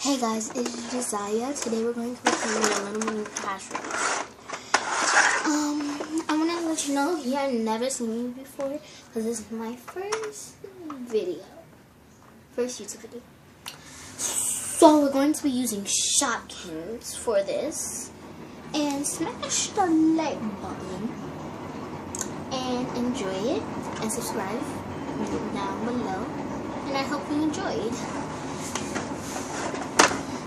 Hey guys, it's Jaziyah. Today we're going to be playing a little mini cash race. I want to let you know if you have never seen me before, because this is my first YouTube video. So we're going to be using Shopkins for this. And smash the like button and enjoy it, and subscribe down below. And I hope you enjoyed.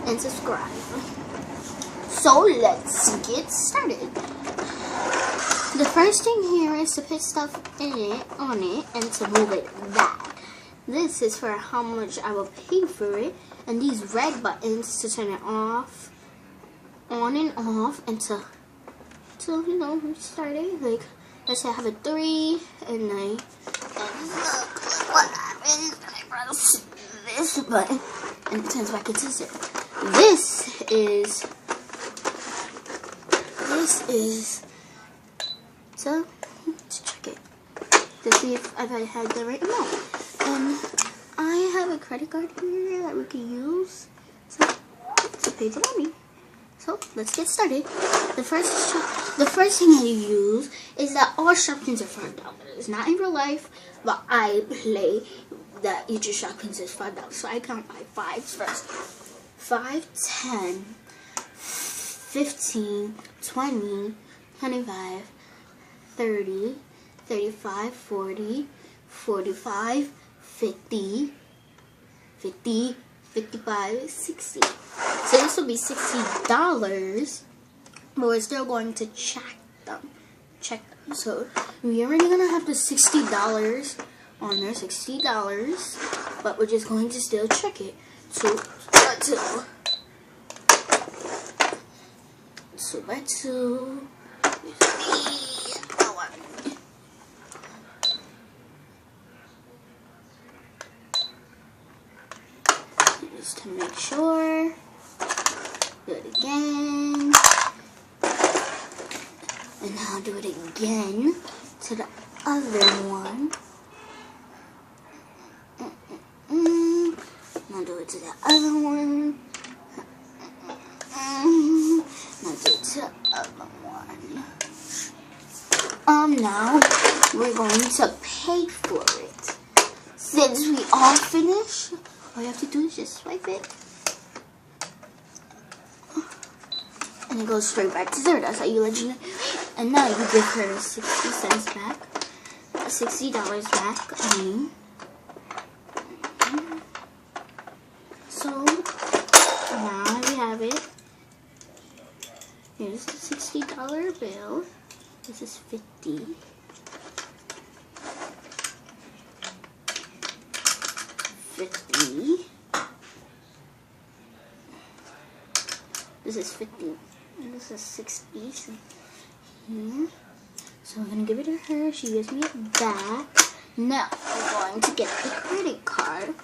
And subscribe. So let's get started. The first thing here is to put stuff on it and to move it back. This is for how much I will pay for it, and these red buttons to turn it off, on and off, and to restart it. Like, let's say I have a 3 and look what happens when I press this button and it turns back into 0. This is to check it, to see if I've had the right amount. And I have a credit card here that we can use to pay the money. So let's get started. The first thing I use is that all Shopkins are $5. Not in real life, but I play that each Shopkins is $5. So I count my 5s first. 5, 10, 15, 20, 25, 30, 35, 40, 45, 50, 55, 60. So this will be $60, but we're still going to check them. So we're already gonna have the $60 on there, $60, but we're just going to still check it. So 2 by 2. Just to make sure. Do it again. And now do it again to the other one. Now do it to the other one. Now do it to the other one. Now we're going to pay for it. Since we all finish, all you have to do is just swipe it. And it goes straight back to 0. That's how you let you know. And now you give her 60 cents back. $60 back, I mean. So now we have it. Here's the $60 bill. This is 50. This is 50. And this is 60. So here. So I'm gonna give it to her. She gives me it back. Now we're going to get the credit card.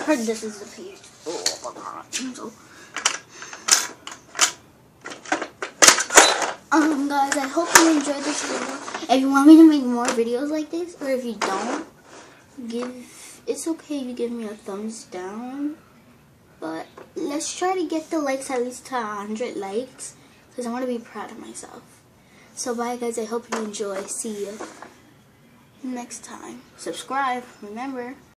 This is the page. Oh my god. So, guys, I hope you enjoyed this video. If you want me to make more videos like this, or if you don't, it's okay if you give me a thumbs down. But let's try to get the likes at least to 100 likes, because I want to be proud of myself. So bye guys, I hope you enjoy. See you next time. Subscribe, remember.